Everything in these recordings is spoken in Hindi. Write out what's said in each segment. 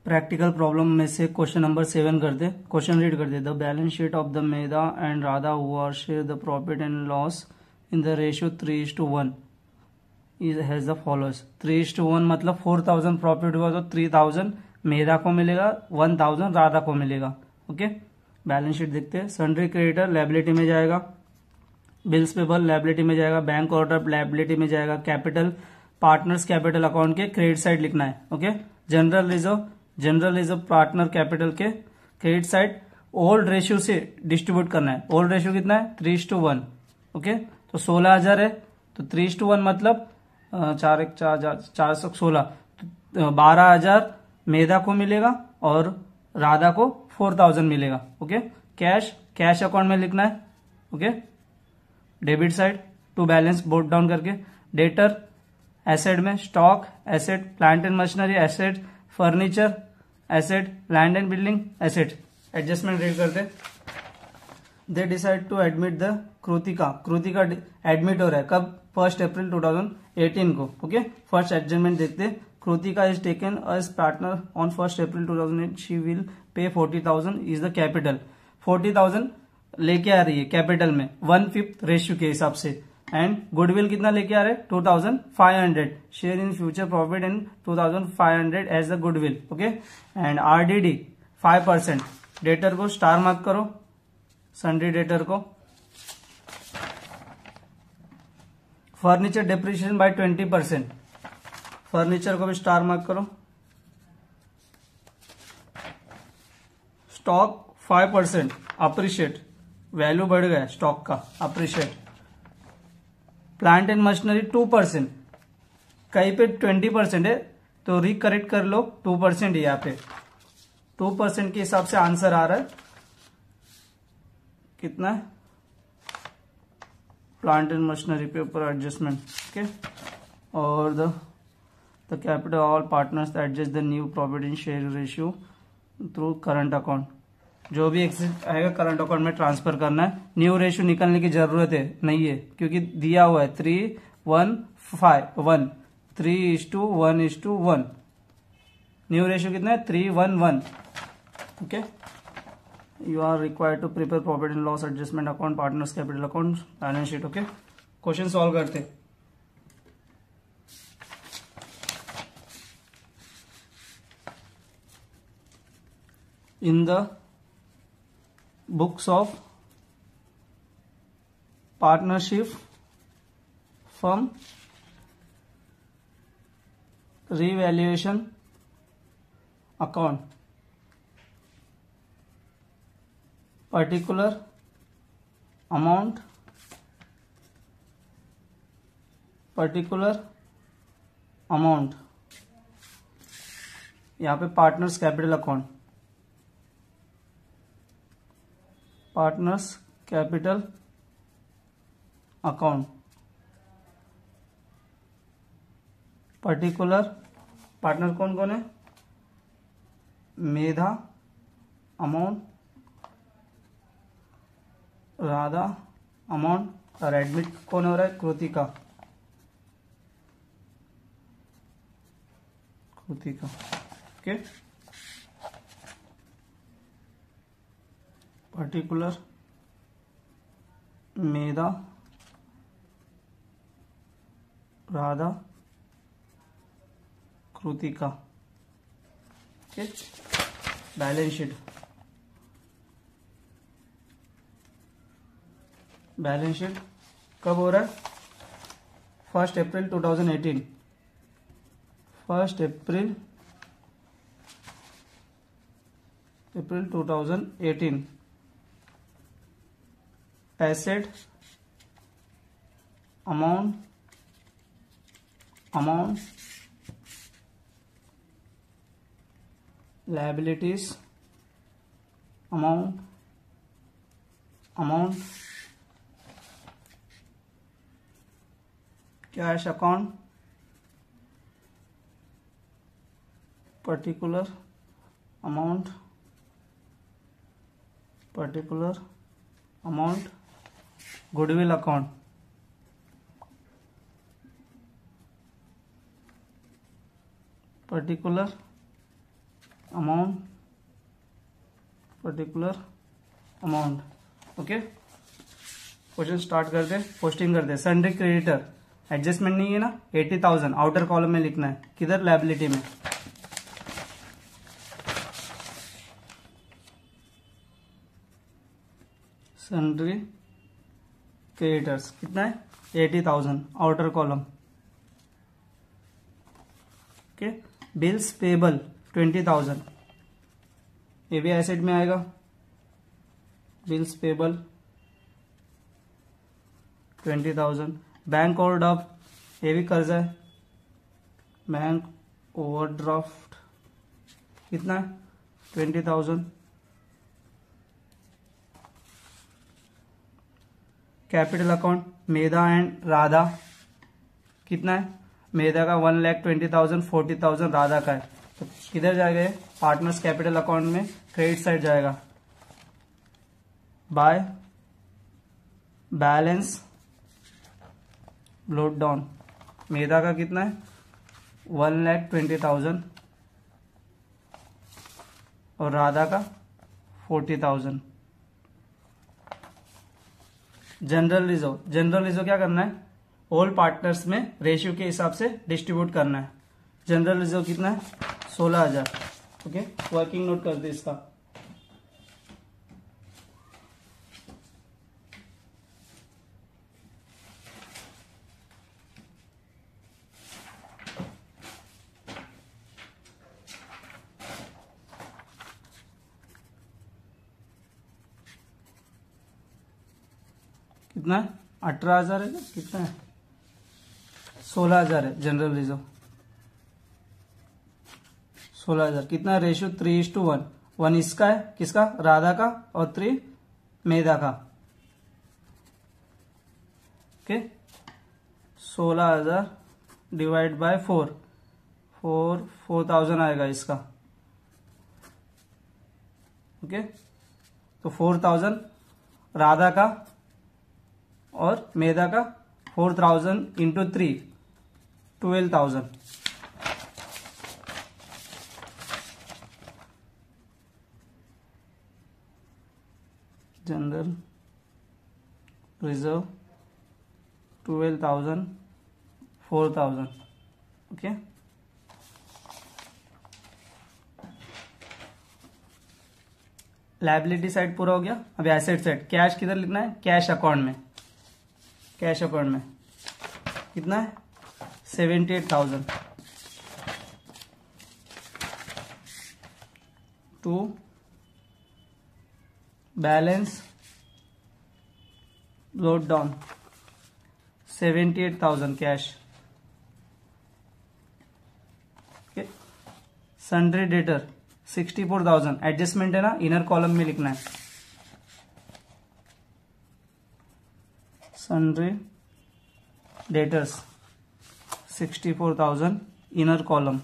प्रैक्टिकल प्रॉब्लम में से क्वेश्चन नंबर 7 कर दे। क्वेश्चन रीड कर दे। The balance sheet of the Medha and Radha who are share the profit and loss in the ratio 3:1 is has the followers. 3:1 मतलब 4,000 प्रॉफिट हुआ तो 3,000 मेधा को मिलेगा, 1,000 राधा को मिलेगा। ओके, बैलेंस शीट देखते हैं। सन्ड्री क्रेडिटर लायबिलिटी में जाएगा, बिल्स पेबल लायबिलिटी में जाएगा, बैंक ऑर्डर लायबिलिटी में जाएगा, कैपिटल पार्टनर्स कैपिटल अकाउंट के क्रेडिट साइड लिखना है। Okay, general reserve partner capital के क्रेडिट साइड ओल्ड रेशियो से डिस्ट्रीब्यूट करना है। ओल्ड रेशियो कितना है? 3:1। ओके, तो 16,000 है तो 3:1 मतलब 416, 12,000 मेधा को मिलेगा और राधा को 4,000 मिलेगा। ओके, कैश अकाउंट में लिखना है। Okay, debit side to balance brought down करके। डेटर एसेट में stock, asset, plant and machinery, asset, furniture, asset, land and building, asset. Adjustment read करते। They decide to admit the Kritika admit हो रहा है कब? 1 अप्रैल 2018 को। ओके, फर्स्ट एडजस्टमेंट देखते। Kritika is taken as partner on 1 April 2008। She will pay 40,000 is the capital. 40,000 लेके आ रही है कैपिटल में 1/5 रेशियो के हिसाब से। एंड गुडविल कितना लेके आ रहे हैं? 2,500। Share in future profit in 2,500 as the goodwill. Okay, and RDD 5%। Debtor को स्टार मार्क करो, सन्ड्री डेटर को। Furniture depreciation by 20%। फर्नीचर को भी स्टार मार्क करो। स्टॉक 5% अप्रिशिएट, वैल्यू बढ़ गया स्टॉक का, अप्रिशिएट। प्लांट एंड मशीनरी 2%, कहीं पे 20% है तो रिकरेक्ट कर लो, 2% है यहाँ पे। 2% के हिसाब से आंसर आ रहा है कितना है? प्लांट एंड मशीनरी पे ऊपर एडजस्टमेंट। ओके, और the capital all partners adjust the new profit in share ratio through current account. जो भी एक्सिट आएगा करंट अकाउंट में ट्रांसफर करना है। न्यू रेशियो निकालने की जरूरत है नहीं है क्योंकि दिया हुआ है 3:1:1, 3:1:1। न्यू रेशियो कितना है? 3:1:1। Okay, you are required to prepare profit and loss adjustment account, partners capital account, balance sheet. Okay, question solve करते। In the books of partnership firm revaluation account, particular amount यहाँ पे partners capital account, partners capital account, particular partner कौन कौन है? मेधा अमाउंट, राधा अमाउंट, और एडमिट कौन हो रहा है? Kritika. Okay, particular Medha, Radha, Kritika. Okay, balance sheet. Balance sheet कब हो रहा है? 1 अप्रैल 2018। 1 अप्रैल 2018। Asset amount liabilities amount cash account, particular amount, goodwill account, particular amount, particular amount. Okay, question start करते, पोस्टिंग करते। सन्ड्री क्रेडिटर, एडजस्टमेंट नहीं है ना, 80,000 आउटर कॉलम में लिखना है, किधर, लायबिलिटी में। सन्ड्री क्रेडिटर्स कितना है, 80,000 outer column. Okay, bills payable 20,000, ये भी एसेट में आएगा। Bills payable 20,000। बैंक ओवरड्राफ्ट, ये भी कर्जा है। बैंक ओवरड्राफ्ट कितना है, 20,000। Capital account, Medha and Radha कितना है, मेधा का 1,20,000, 40,000 राधा का है। तो किधर जाएगा ये, पार्टनर्स कैपिटल अकाउंट में क्रेडिट साइड जाएगा। बाय बैलेंस ब्लोट डाउन, मेधा का कितना है, 1,20,000 और राधा का 40,000। जनरल रिजर्व, जनरल रिजर्व क्या करना है, ऑल पार्टनर्स में रेशियो के हिसाब से डिस्ट्रीब्यूट करना है। जनरल रिजर्व कितना है, 16,000। ओके, वर्किंग नोट कर दे इसका। कितना है, 18,000 है, कितना है, 16,000 है जनरल रिजर्व। 16,000 कितना, रेशियो 3:1। 1 इसका है, किसका, राधा का, और 3 मेधा का। ओके, 16,000 डिवाइड बाय 4,000 आएगा इसका। ओके, तो 4,000 राधा का और मेधा का, 4,000 into 3, 12,000। General reserve 12,000, 4,000। Okay, liability side पूरा हो गया। अब एसेट साइड, कैश किधर लिखना है, कैश अकाउंट में। कैश अकाउंट में कितना है, 78,000 to balance brought down, 78,000 cash. Sundry debtor 64,000, adjustment है ना, इनर कॉलम में लिखना है। Sundry debtors 64,000 inner column.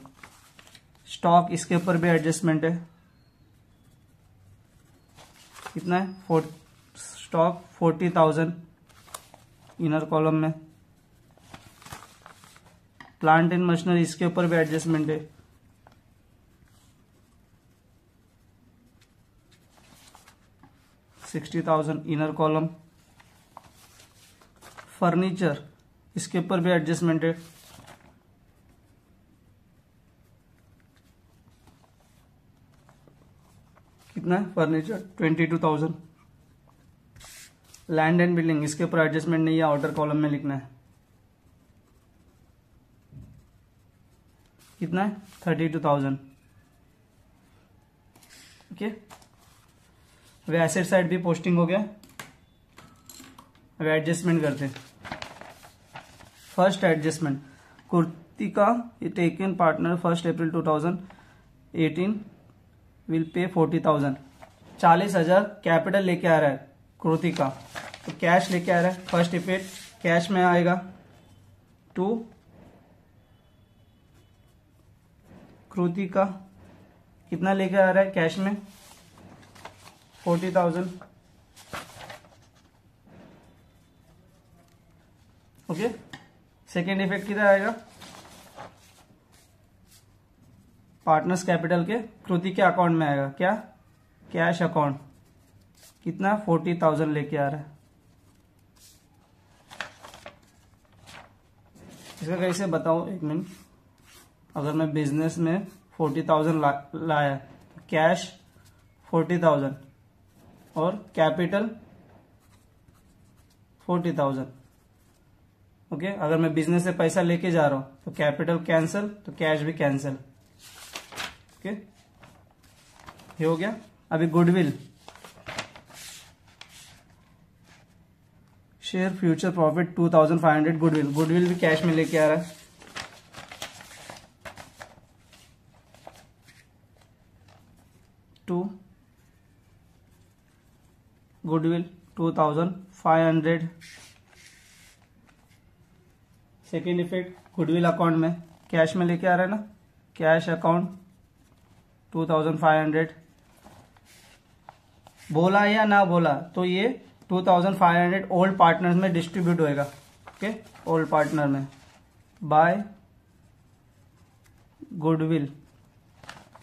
Stock, इसके ऊपर भी एडजस्टमेंट है, कितना है, स्टॉक 40,000 इनर कॉलम में। प्लांट एंड मशीनरी, इसके ऊपर भी एडजस्टमेंट है, 60,000 इनर कॉलम। फर्नीचर, इसके ऊपर भी एडजस्टमेंट है, कितना है, फर्नीचर 22,000। लैंड एंड बिल्डिंग, इसके ऊपर एडजस्टमेंट नहीं है, आउटर कॉलम में लिखना है, कितना है, 32,000। ओके, अब एसेट साइड भी पोस्टिंग हो गया। अब एडजस्टमेंट करते हैं। First adjustment, Kritika taken partner 1 April 2018 will pay 40,000। 40,000 capital लेके आ रहा है कृतिका, तो कैश लेके आ रहा है। फर्स्ट इफेक्ट कैश में आएगा, टू कृतिका कितना लेके आ रहा है कैश में, 40,000। ओके, सेकेंड इफेक्ट किधर आएगा, पार्टनर्स कैपिटल के कृति के अकाउंट में आएगा क्या, कैश अकाउंट, कितना 40,000 लेके आ रहा है। इसका कैसे बताऊं, एक मिनट। अगर मैं बिजनेस में 40,000 लाया, कैश 40,000 और कैपिटल 40,000, ओके। अगर मैं बिजनेस से पैसा लेके जा रहा हूं तो कैपिटल कैंसिल, तो कैश भी कैंसिल, ओके। ये हो गया। अभी goodwill, share future profit 2,500 goodwill, goodwill भी कैश में लेके आ रहा है। Goodwill 2,500। Second effect, goodwill account में कैश में लेके आ रहा है ना, कैश अकाउंट 2,500। बोला या ना बोला तो ये 2,500 ओल्ड पार्टनर्स में डिस्ट्रीब्यूट होएगा, ओके। ओल्ड पार्टनर में बाय गुडविल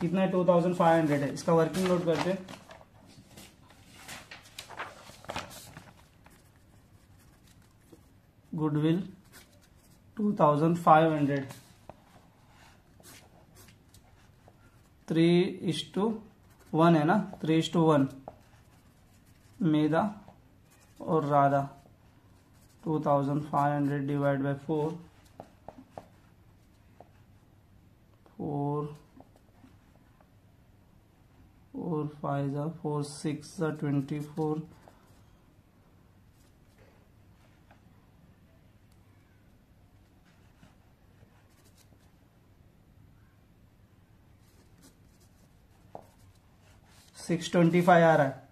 कितना है, 2,500 है। इसका वर्किंग नोट करते हैं। गुडविल 2,500, 3:1 है ना, 3:1। मेधा और राधा 2,500 डिवाइड बाय 4, 4 5 4 6 24, 625 आ रहा है।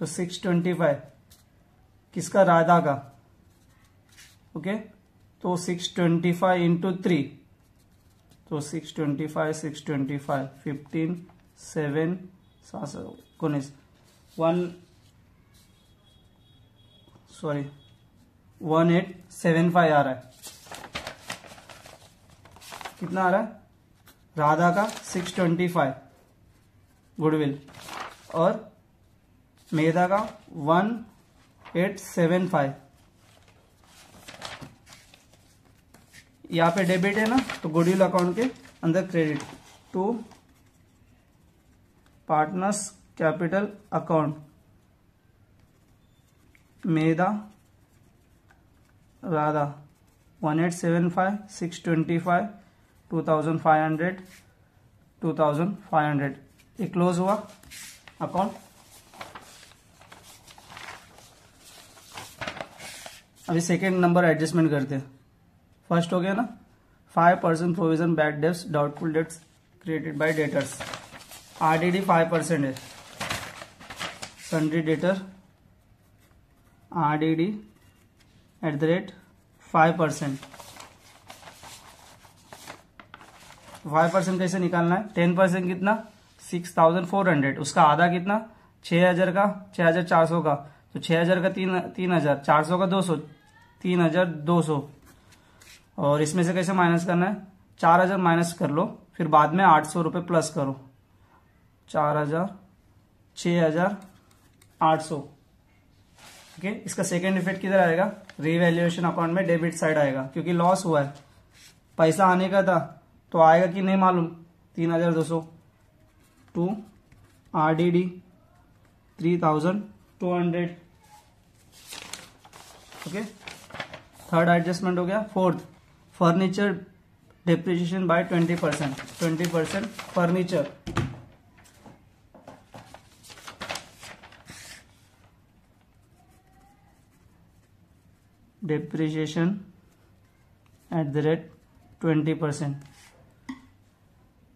तो 625 किसका, राधा का, ओके। तो 625 इंटू 3, तो 625 625 15 7 19 1875 आ रहा है। कितना आ रहा है, राधा का 625 गुडविल और मेधा का 1875। यहाँ पे डेबिट है ना, तो गुडविल अकाउंट के अंदर credit to partners capital account, Medha Radha 1875 625 2,500 2,500। ये क्लोज हुआ अकाउंट। अभी सेकेंड नंबर एडजस्टमेंट करते हैं। फर्स्ट हो गया ना, 5% provision bad debts doubtful debts created by debtors. RDD 5% है, सन्ड्री डेटर आरडीडी @ 5%। 5% कैसे निकालना है, 10% कितना 6,400, उसका आधा कितना 6,000 का, 6,400 का, तो 6,000 का 3,000, 400 का 200, 3,200। और इसमें से कैसे माइनस करना है, 4,000 माइनस कर लो, फिर बाद में 800 रुपये प्लस करो, 4,000 6,800, ओके। इसका सेकेंड इफेक्ट किधर आएगा, रीवैल्यूएशन अकाउंट में डेबिट साइड आएगा, क्योंकि लॉस हुआ है। पैसा आने का था तो आएगा कि नहीं मालूम, 3,200 to RDD 3,200, okay. Third adjustment हो गया। Fourth, furniture depreciation by 20%, 20% furniture, depreciation @ 20%।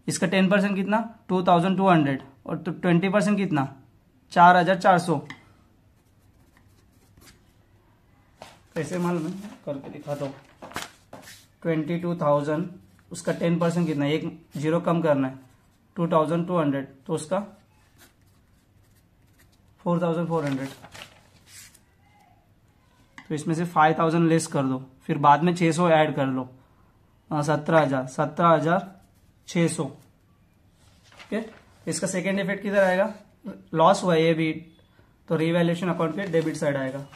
इसका 10% कितना 2,200 और तो 20% कितना 4,400। कैसे मालूम है, करके दिखाता हूँ। 22,000, उसका 10% कितना, एक जीरो कम करना है, 2,200, तो उसका 4,400। तो इसमें से 5,000 लेस कर दो, फिर बाद में 600 ऐड कर लो, 17,000, 17,600, ओके, इसका सेकेंड इफेक्ट किधर आएगा, लॉस हुआ ये भी, तो रिवैल्यूएशन अकाउंट के डेबिट साइड आएगा।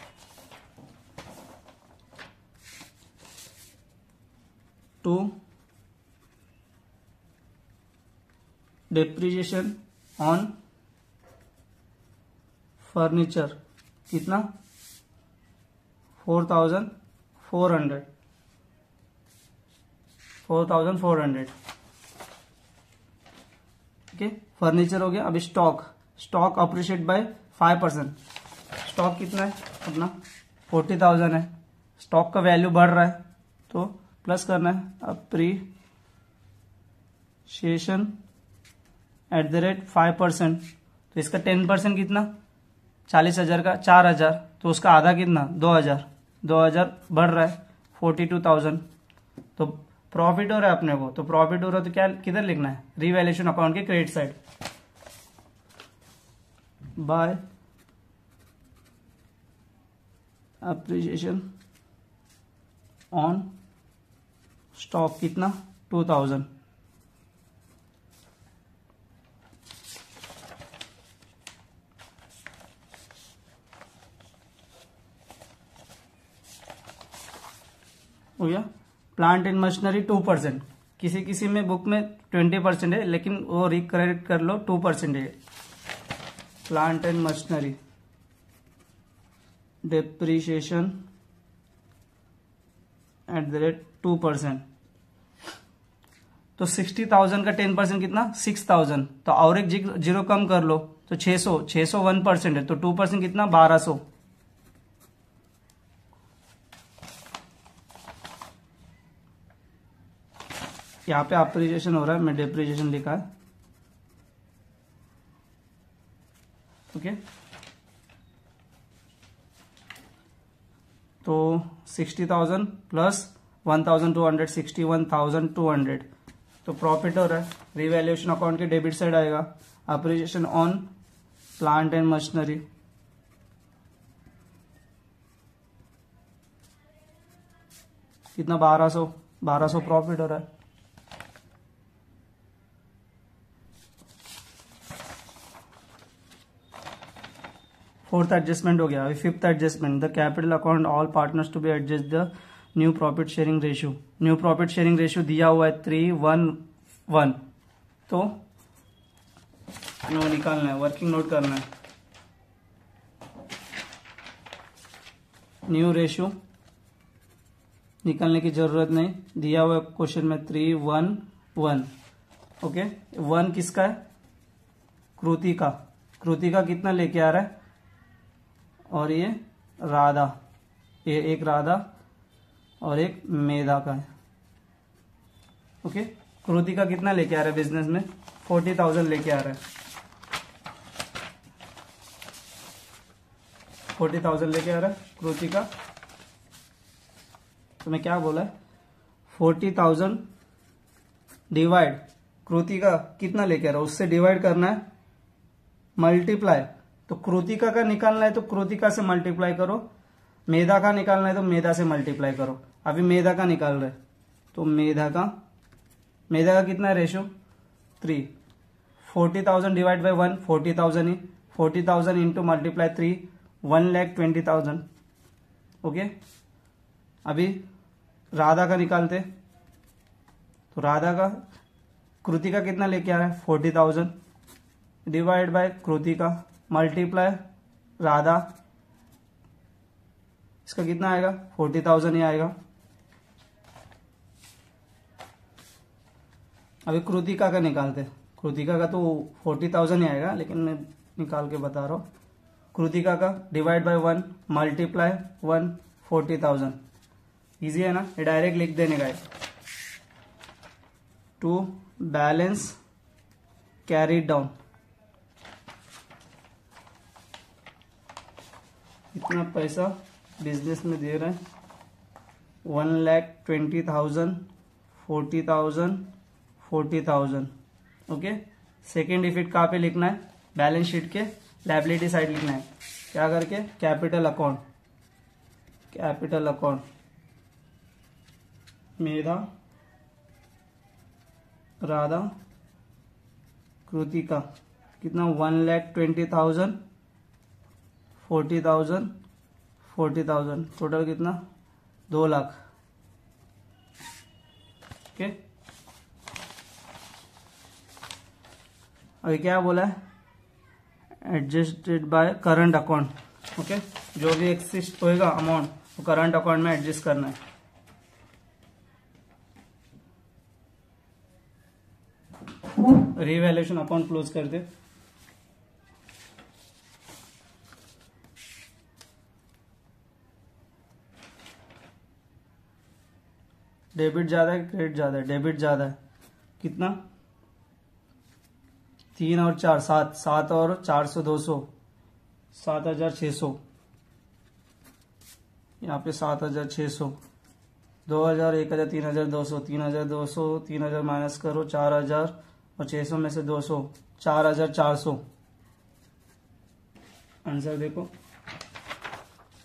टू डेप्रिसिएशन ऑन फर्नीचर कितना 4,400 ओके, फर्नीचर हो गया। अभी स्टॉक अप्रिशिएट बाय 5%। स्टॉक कितना है अपना 40,000 है, स्टॉक का वैल्यू बढ़ रहा है तो प्लस करना है अप्रिशिएशन @ 5%। तो इसका 10% कितना 40,000 का 4,000, तो उसका आधा कितना 2,000 बढ़ रहा है 42,000। तो प्रॉफिट हो रहा है अपने को, तो प्रॉफिट हो रहा है तो क्या किधर लिखना है, रिवैल्यूएशन अकाउंट के credit side by appreciation on stock कितना 2,000। हो गया। प्लांट एंड मशीनरी 2%, किसी में बुक में 20% है, लेकिन वो रिकरेक्ट कर लो 2% है। प्लांट एंड मशीनरी डेप्रिसिएशन @ 2%, तो 60,000 का 10% कितना 6,000, तो और एक जीरो कम कर लो तो 600 1% है, तो 2% कितना 1,200। यहाँ पे अप्रिसिएशन हो रहा है, मैं डेप्रिसिएशन लिखा है। ओके, तो 60,000 प्लस 1,200 61,200, तो प्रॉफिट हो रहा है, रिवैल्यूएशन अकाउंट के डेबिट साइड आएगा। Appreciation on plant and machinery कितना 1,200 प्रॉफिट हो रहा है। फोर्थ एडजस्टमेंट हो गया। अभी fifth adjustment, the capital account all partners to be adjust the new profit sharing ratio. New profit sharing ratio दिया हुआ है 3:1:1, तो निकालना है, वर्किंग नोट करना है। न्यू रेशियो निकालने की जरूरत नहीं, दिया हुआ क्वेश्चन में 3:1:1। ओके, 1 किसका है, कृति का कितना लेके आ रहा है, और ये राधा, ये एक राधा और एक मेधा का है। ओके, कृति का कितना लेके आ रहा है बिजनेस में 40,000 लेके आ रहा है, 40,000 लेके आ रहा है कृति का। तो मैं क्या बोला है 40,000 डिवाइड, कृति का कितना लेके आ रहा है उससे डिवाइड करना है, मल्टीप्लाई। तो कृतिका का निकालना है तो कृतिका से मल्टीप्लाई करो, मेधा का निकालना है तो मेधा से मल्टीप्लाई करो। अभी मेधा का निकाल रहे तो मेधा का कितना है ratio 3। 40,000 divide by 1 40,000 he, 40,000 into multiply 3 1,20,000। Okay, अभी राधा का निकालते, तो राधा का कृतिका कितना लेके आ रहा है 40,000 divide by Kritika multiply Radha, इसका कितना आएगा 40,000 ही आएगा। अभी कृतिका का निकालते, कृतिका का तो 40,000 ही आएगा, लेकिन मैं निकाल के बता रहा हूं। कृतिका का डिवाइड बाय 1 मल्टीप्लाई 1 40,000, इजी है ना, ये डायरेक्ट लिख देने का है। टू बैलेंस कैरी डाउन, इतना पैसा बिजनेस में दे रहे हैं 1,20,000 40,000 40,000। ओके, सेकेंड इफेक्ट कहाँ पे लिखना है, बैलेंस शीट के लायबिलिटी साइड लिखना है। क्या करके कैपिटल अकाउंट मेधा राधा कृतिका कितना 1,20,000, 40,000, 40,000, टोटल कितना 2 लाख। ओके, अभी क्या बोला है, adjusted by current account. Okay, जो भी एक्सिस्ट होएगा अमाउंट वो करंट अकाउंट में एडजस्ट करना है। रीवैल्यूएशन अकाउंट क्लोज कर दे। डेबिट ज्यादा है क्रेडिट ज्यादा है? डेबिट ज्यादा है। कितना? 3 और 4 7, 7 और 400 200, 7,600। यहाँ पे 7,600, 2,000, 1,000, 3,200, 3,200, 3,000 माइनस करो, 4,000 और 600 में से 200, 4,400। आंसर देखो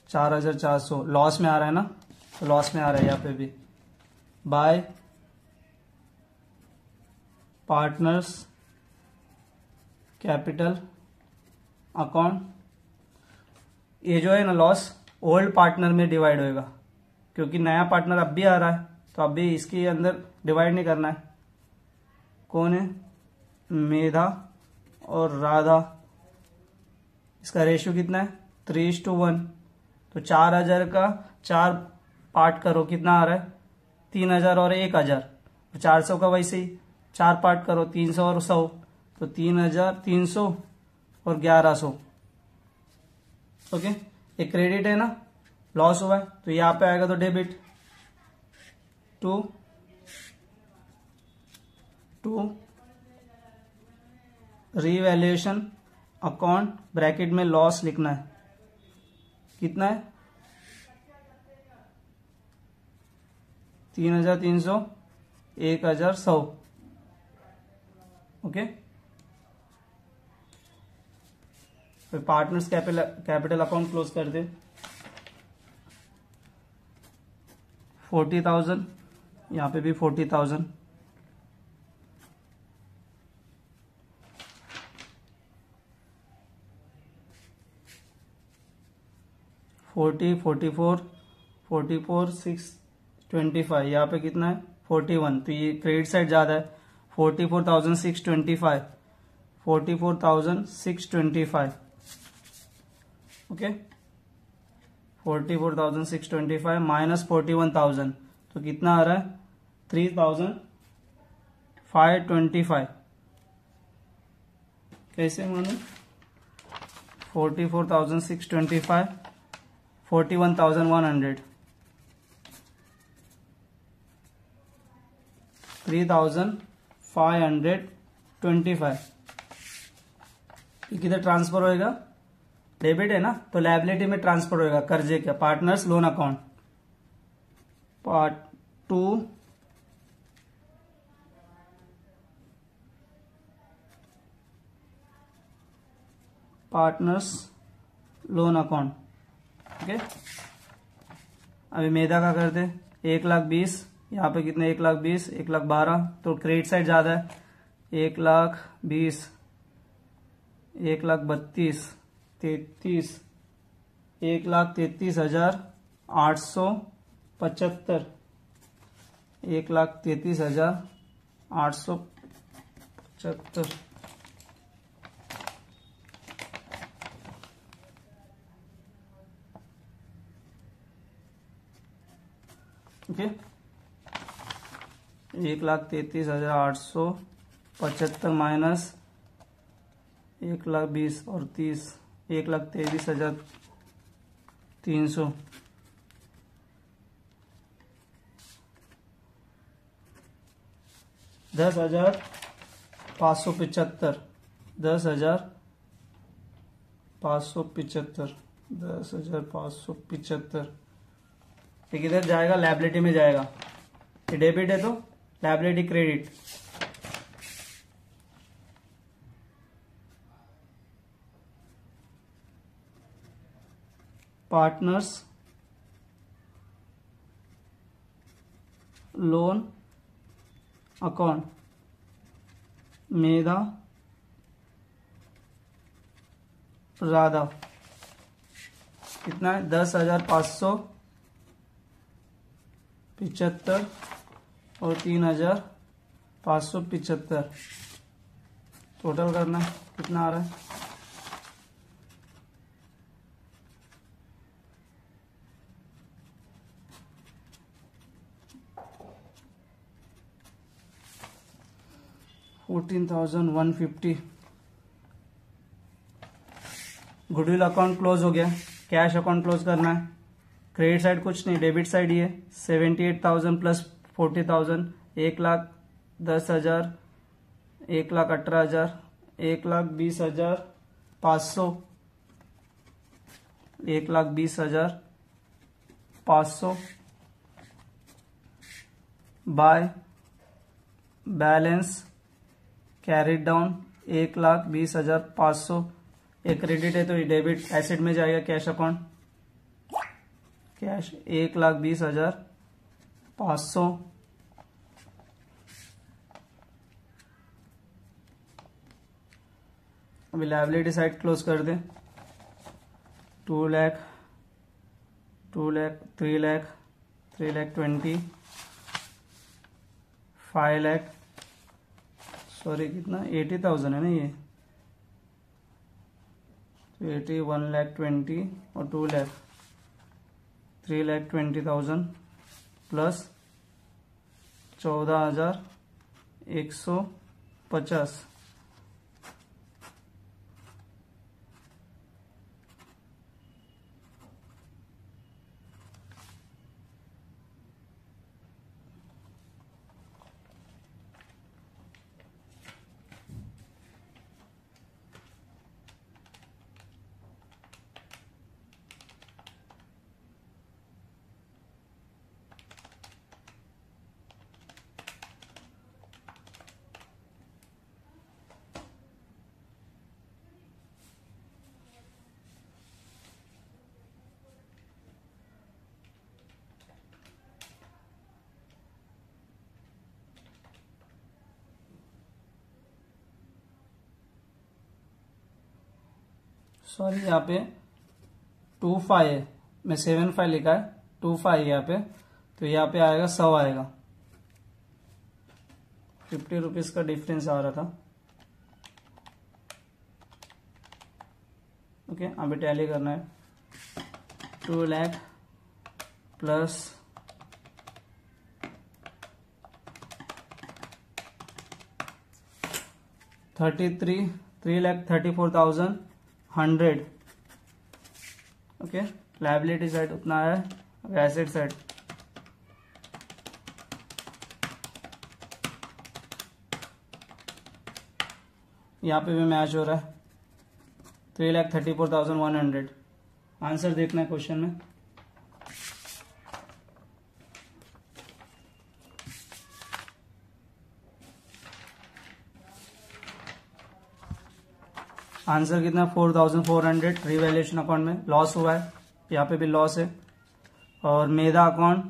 4,400। लॉस में आ रहा है ना, तो लॉस में आ रहा है यहाँ पे भी। बाय पार्टनर्स कैपिटल अकाउंट, ये जो है ना लॉस ओल्ड पार्टनर में डिवाइड होएगा, क्योंकि नया पार्टनर अब भी आ रहा है, तो अब भी इसके अंदर डिवाइड नहीं करना है। कौन है? मेधा और राधा। इसका रेशियो कितना है? 3:1। तो 4,000 का 4 पार्ट करो, कितना आ रहा है? 3,000 और 1,000। तो 400 का वैसे ही 4 पार्ट करो, 300 और 100, तो 3,300 और 1,100। ओके, ये क्रेडिट है ना, लॉस हुआ है, तो यहाँ पे आएगा तो debit. To revaluation account, bracket में लॉस लिखना है। कितना है? 3,300, 1,100। ओके, फिर पार्टनर्स कैपिटल अकाउंट क्लोज कर दे। 40,000, यहाँ पे भी 40,000। 40, 44, 44, 625, यहाँ पे कितना है? 41। तो ये क्रेडिट साइड ज्यादा है, 44,625, 44,625। ओके, 44,625 माइनस 41,000, तो कितना आ रहा है? 3,525। कैसे मानो? 44,625, 41,100, 3,525। किधर ट्रांसफर होएगा? डेबिट है ना, तो लायबिलिटी में ट्रांसफर होएगा, कर्जे क्या? Partners loan account. Part 2 partners loan account. Okay, अभी मेधा का करते 1,20,000, यहाँ पे कितने? 1,20,000, 1,12,000, तो क्रेडिट साइड ज्यादा है, 1,20,000, 1,32,000, 33, 1,33,875, 1,33,875। ओके, 1,33,875 माइनस 1,20,000 और 30, 1,23,300। 10,575, 10,575, 10,575। ये किधर जाएगा? लायबिलिटी में जाएगा। ये डेबिट है तो liability credit. Partners loan account, Medha Radha कितना है 10,575 और 3,575 टोटल करना है, कितना आ रहा है 14,150। गुडविल अकाउंट क्लोज हो गया, कैश अकाउंट क्लोज करना है। क्रेडिट साइड कुछ नहीं, डेबिट साइड ही है 78,000 plus 40,000 1,10,000 1,18,000 1,20,500 1,20,500 by balance carried down 1,20,500। एक क्रेडिट है तो ये डेबिट एसेट में जाएगा, कैश अकाउंट कैश 1,20,500 अभी लायबिलिटी साइड क्लोज कर दे 2 लाख 2 लाख 3 लाख 3,20,000 5 लाख सॉरी कितना 80,000 है ना ये 1,20,000 और 2 लाख 3,20,000 प्लस 14,150 सॉरी यहाँ पे 25 है, मैं 75 लिखा है 25 यहाँ पे, तो यहाँ पे आएगा 100 आएगा 50 रुपीज का डिफरेंस आ रहा था। ओके अभी टैली करना है 2 lakh plus 3,34,100। Okay liability side उतना है, अब एसेट साइड यहाँ पे भी मैच हो रहा है 3,34,100। आंसर देखना है क्वेश्चन में। आंसर कितना 4,400 रिवैल्यूएशन अकाउंट में लॉस हुआ है, यहाँ पे भी लॉस है। और मेधा अकाउंट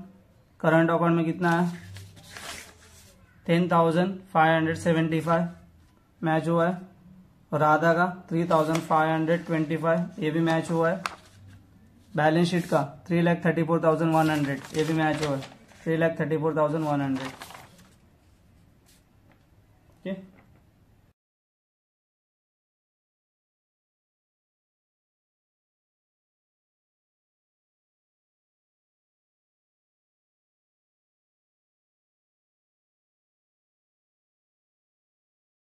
करंट अकाउंट में कितना है 10,575 मैच हुआ है। और राधा का 3,525 ये भी मैच हुआ है। बैलेंस शीट का 3,34,100 ये भी मैच हुआ है 3,34,100। ओके